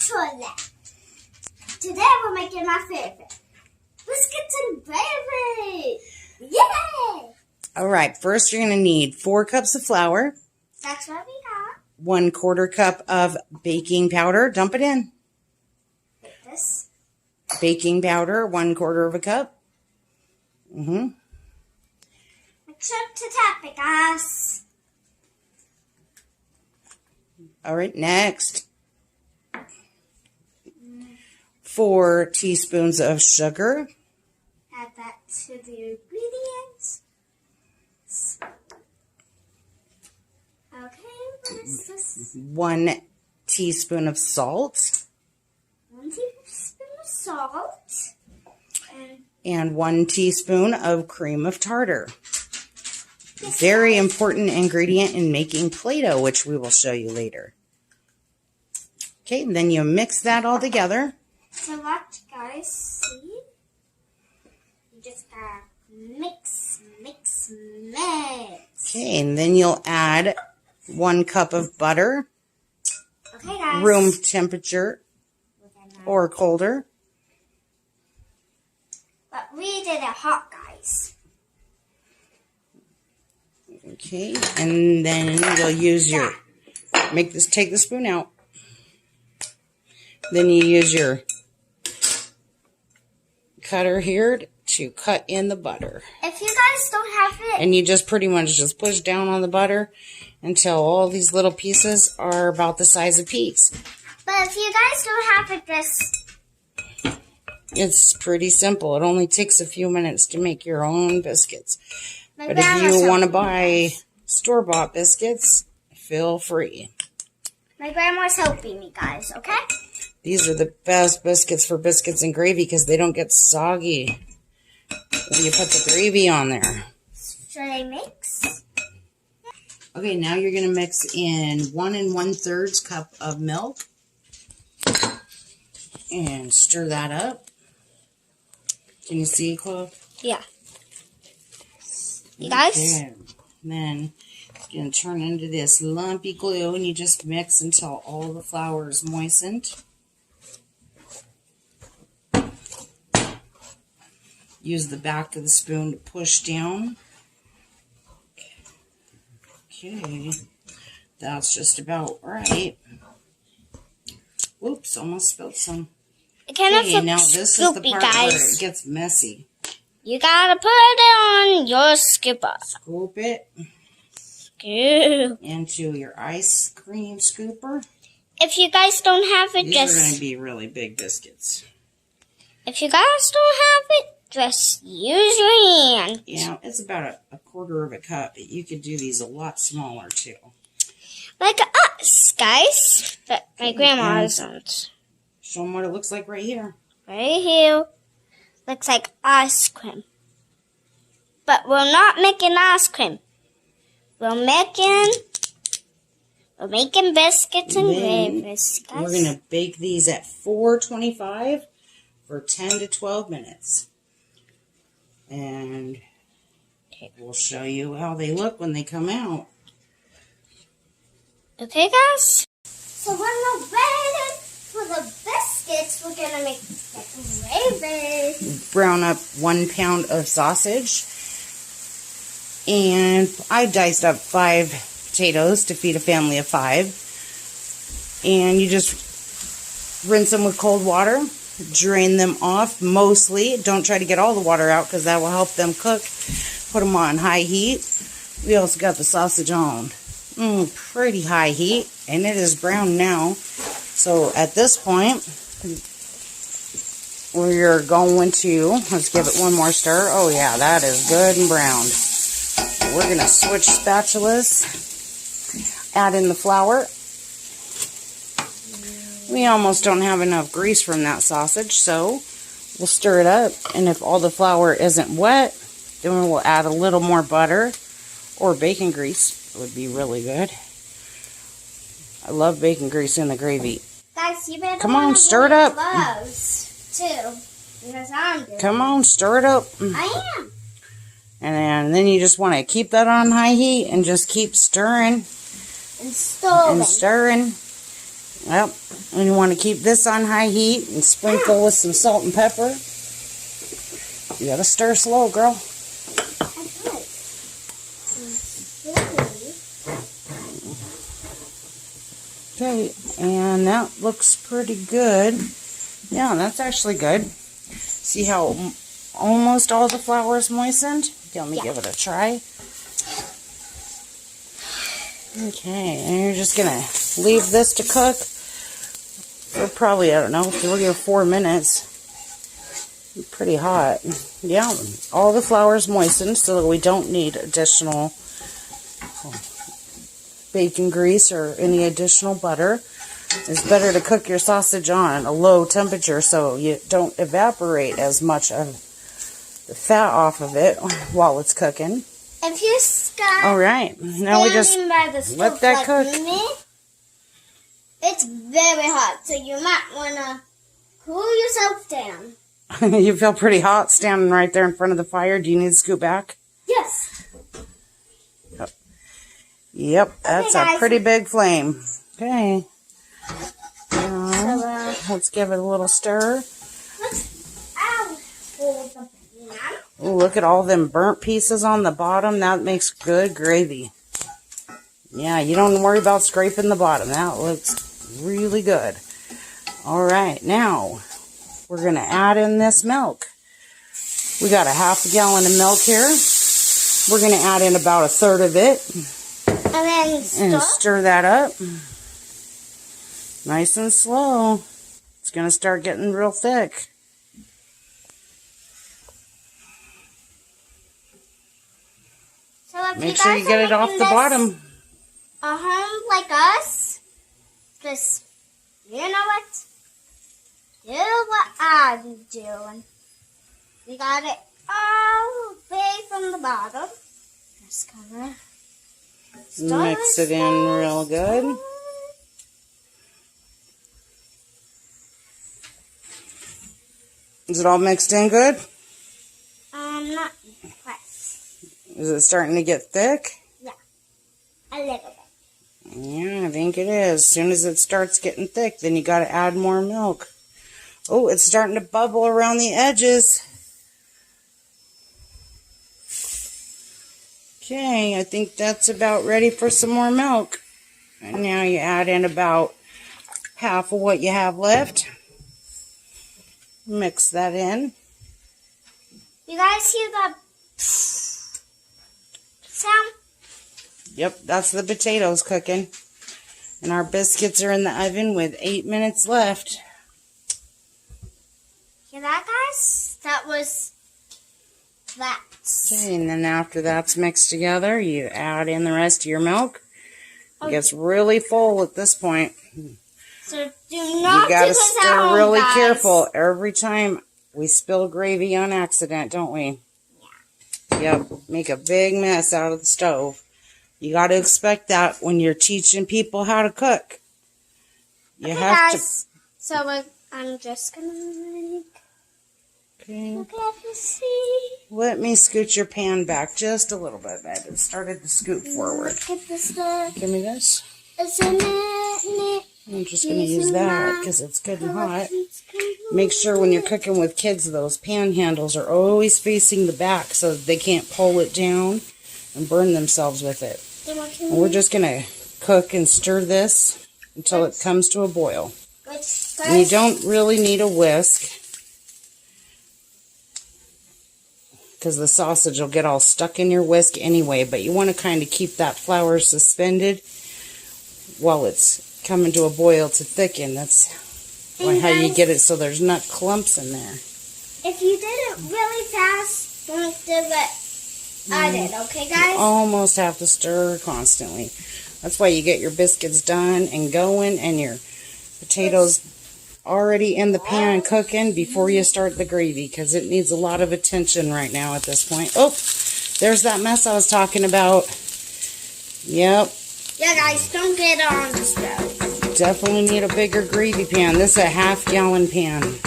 Chole. Today we're making my favorite, biscuits and gravy. Yay! All right, first you're going to need 4 cups of flour. That's what we got. 1/4 cup of baking powder. Dump it in. Like this. Baking powder, 1/4 cup. Make sure to tap it, guys. All right, next. 4 teaspoons of sugar. Add that to the ingredients. Okay, what is this? 1 teaspoon of salt. 1 teaspoon of salt. And 1 teaspoon of cream of tartar. Very important ingredient in making Play-Doh, which we will show you later. Okay, and then you mix that all together. So watch, guys, see? You just gotta mix. Okay, and then you'll add 1 cup of butter. Okay, guys. Room temperature or colder. But we did it hot, guys. Okay, and then you'll use your, take the spoon out. Then you use your cutter here to cut in the butter. If you guys don't have it, And you just pretty much just push down on the butter until all these little pieces are about the size of peas. but if you guys don't have it, just It's pretty simple. It only takes a few minutes to make your own biscuits. my But if grandma's you want to helping buy me. store-bought biscuits, feel free. My grandma's helping me, guys. Okay. These are the best biscuits for biscuits and gravy because they don't get soggy when you put the gravy on there. Should I mix? Okay, now you're going to mix in 1 1/3 cup of milk and stir that up. Can you see, Chloe? Yeah. You guys? Okay. Then it's going to turn into this lumpy glue, and you just mix until all the flour is moistened. Use the back of the spoon to push down. Okay, that's just about right. Whoops, almost spilled some. It kind of Okay, now this is the part where it gets messy. You gotta put it on your scooper. Scoop it Scoop. into your ice cream scooper. If you guys don't have it, These are going to be really big biscuits. if you guys don't have it, just use your hand. Yeah, it's about a 1/4 cup. But you could do these a lot smaller too. Like us, guys. But my grandma doesn't. Show them what it looks like right here. Right here. Looks like ice cream. But we're not making ice cream. We're making biscuits and gravies, guys. We're going to bake these at 425 for 10 to 12 minutes. And we'll show you how they look when they come out. Okay, guys? So when we're ready for the biscuits, we're going to make the gravy. Brown up 1 pound of sausage. And I diced up 5 potatoes to feed a family of 5. And you just rinse them with cold water. Drain them off mostly. Don't try to get all the water out because that will help them cook. Put them on high heat. We also got the sausage on pretty high heat. And it is brown now. So at this point, we're going to, let's give it one more stir. Oh yeah, that is good and browned. We're going to switch spatulas. Add in the flour. We almost don't have enough grease from that sausage, so we'll stir it up. And if all the flour isn't wet, then we'll add a little more butter or bacon grease. It would be really good. I love bacon grease in the gravy. Guys, you better come on, stir it up. Gloves, too, because I'm doing Come on, stir it up. I am. And then you just want to keep that on high heat and just keep stirring. And stirring. And stirring. Yep. And you want to keep this on high heat and sprinkle with some salt and pepper. You gotta stir slow, girl. Okay, and that looks pretty good. Yeah, that's actually good. See how almost all the flour is moistened? Let me give it a try. Okay, and you're just gonna leave this to cook for probably, I don't know, 3 or 4 minutes. Pretty hot. Yeah, all the flour is moistened so that we don't need additional bacon grease or any additional butter. It's better to cook your sausage on a low temperature so you don't evaporate as much of the fat off of it while it's cooking. If you're scared, all right, now we just let that cook. Me, it's very hot, so you might want to cool yourself down. You feel pretty hot standing right there in front of the fire. Do you need to scoot back? Yes. Yep, that's a pretty big flame. Okay. Let's give it a little stir. Oh, look at all them burnt pieces on the bottom. That makes good gravy. Yeah, you don't worry about scraping the bottom. That looks really good. All right, now we're going to add in this milk. We got a ½ gallon of milk here. We're going to add in about 1/3 of it. And then stir that up. Nice and slow. It's going to start getting real thick. So if Make sure you get it off the bottom. A home like us, just, you know what? Do what I'm doing. We got it all the way from the bottom. Just gonna mix it in real good. Is it all mixed in good? Not quite. Is it starting to get thick? Yeah, a little bit. Yeah, I think it is. As soon as it starts getting thick, then you got to add more milk. Oh, it's starting to bubble around the edges. Okay, I think that's about ready for some more milk. And now you add in about half of what you have left. Mix that in. You guys hear that sound? Yep, that's the potatoes cooking. And our biscuits are in the oven with 8 minutes left. Hear that, guys? That was that. Okay, and then after that's mixed together, you add in the rest of your milk. It gets really full at this point. So do not You gotta do this stir at home, really guys. careful every time we spill gravy on accident, don't we? Yeah. Yep, make a big mess out of the stove. You gotta expect that when you're teaching people how to cook. You have guys, so I'm just gonna look at the sea. Let me scoot your pan back just a little bit, babe. It started to scoot forward. Look at the star. Give me this. Isn't it? I'm just going to use that because it's good and hot. Make sure when you're cooking with kids, those pan handles are always facing the back so that they can't pull it down and burn themselves with it. And we're just going to cook and stir this until it comes to a boil. And you don't really need a whisk because the sausage will get all stuck in your whisk anyway, but you want to kind of keep that flour suspended while it's coming to a boil to thicken. That's how you get it so there's not clumps in there. If you did it really fast, don't do it. I did, okay, guys? You almost have to stir constantly. That's why you get your biscuits done and going and your potatoes already in the pan cooking before you start the gravy, because it needs a lot of attention right now at this point. Oh, there's that mess I was talking about. Yep. Yeah, guys, don't get it on the stove. Definitely need a bigger gravy pan. This is a ½ gallon pan.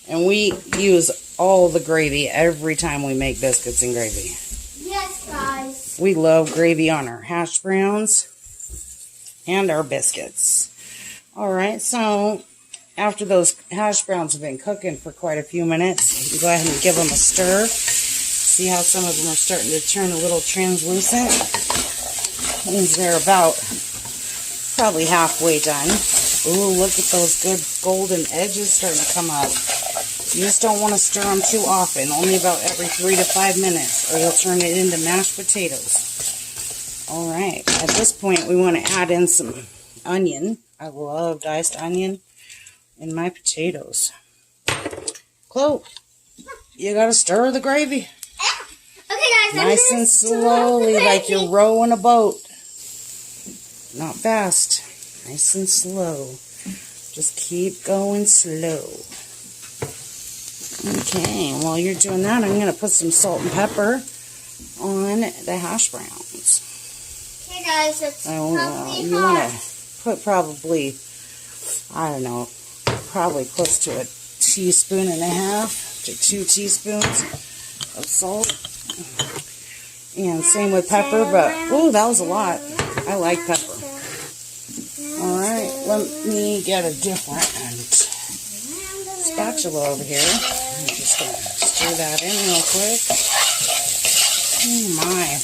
And we use all the gravy every time we make biscuits and gravy. Yes, guys. We love gravy on our hash browns and our biscuits. Alright, so after those hash browns have been cooking for quite a few minutes, you go ahead and give them a stir. See how some of them are starting to turn a little translucent? That means they're about probably halfway done. Ooh, look at those good golden edges starting to come up. You just don't want to stir them too often, only about every 3 to 5 minutes, or you'll turn it into mashed potatoes. Alright, at this point we want to add in some onion. I love diced onion in my potatoes. Chloe, you gotta stir the gravy. Okay, guys. Nice and slowly, like you're rowing a boat. Not fast. Nice and slow. Just keep going slow. Okay, while you're doing that, I'm going to put some salt and pepper on the hash browns. Okay, guys, it's probably you want to put probably, I don't know, probably close to 1.5 teaspoons to 2 teaspoons of salt. And same with pepper, but, ooh, that was a lot. I like pepper. Alright, let me get a different spatula over here. I'm just going to stir that in real quick. Oh my.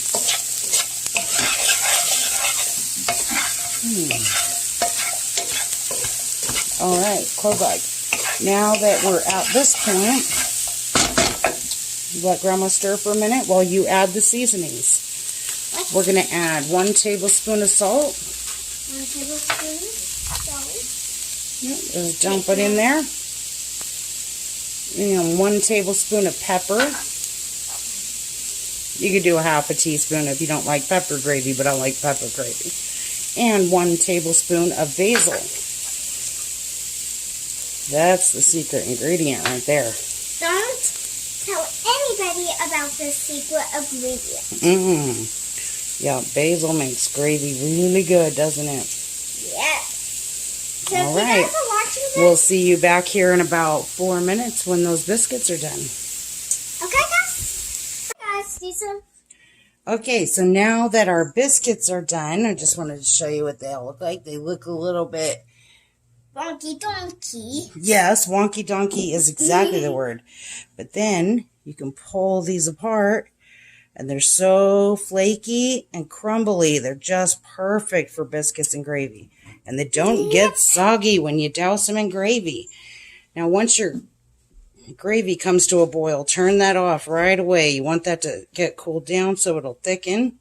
Alright, Clove. Now that we're at this point, let Grandma stir for a minute while you add the seasonings. We're going to add 1 tablespoon of salt. 1 tablespoon of salt. Yep, just dump it in there. And 1 tablespoon of pepper. You could do 1/2 teaspoon if you don't like pepper gravy, but I like pepper gravy. And 1 tablespoon of basil. That's the secret ingredient right there. Don't tell anybody about this secret ingredient. Yeah, basil makes gravy really good, doesn't it? Yes. So all if right. you guys are watching this, we'll see you back here in about 4 minutes when those biscuits are done. Okay, guys. Guys, these are... Okay, so now that our biscuits are done, I just wanted to show you what they all look like. They look a little bit... wonky donkey. Yes, wonky donkey is exactly the word. But then you can pull these apart, and they're so flaky and crumbly. They're just perfect for biscuits and gravy. And they don't get soggy when you douse them in gravy. Now, once your gravy comes to a boil, turn that off right away. You want that to get cooled down so it'll thicken.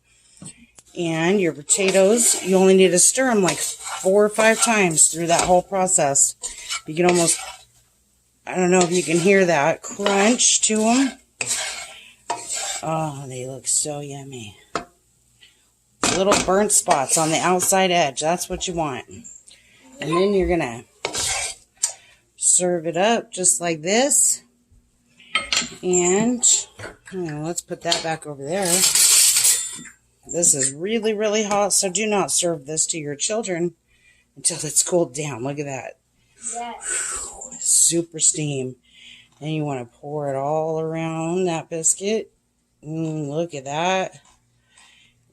And your potatoes, you only need to stir them like 4 or 5 times through that whole process. You can almost, I don't know if you can hear that crunch to them. Oh, they look so yummy. Little burnt spots on the outside edge. That's what you want. And then you're going to serve it up just like this. And let's put that back over there. This is really, really hot, so do not serve this to your children until it's cooled down. Look at that. Yes. Super steam. And you want to pour it all around that biscuit. Look at that.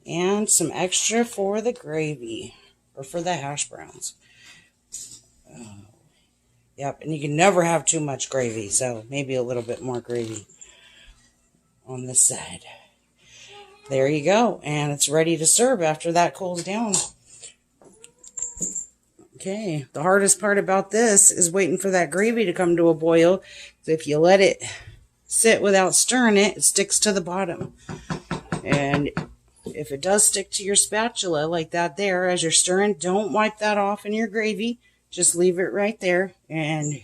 And some extra for the gravy, or for the hash browns. Yep, and you can never have too much gravy, so maybe a little bit more gravy on this side. There you go, and it's ready to serve after that cools down. Okay, the hardest part about this is waiting for that gravy to come to a boil. So if you let it sit without stirring it, it sticks to the bottom. And if it does stick to your spatula like that there as you're stirring, don't wipe that off in your gravy. Just leave it right there, and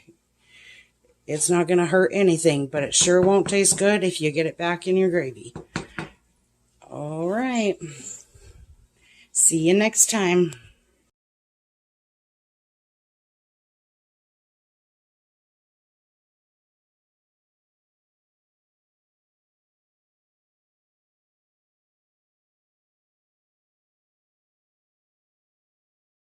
it's not going to hurt anything, but it sure won't taste good if you get it back in your gravy. All right. See you next time.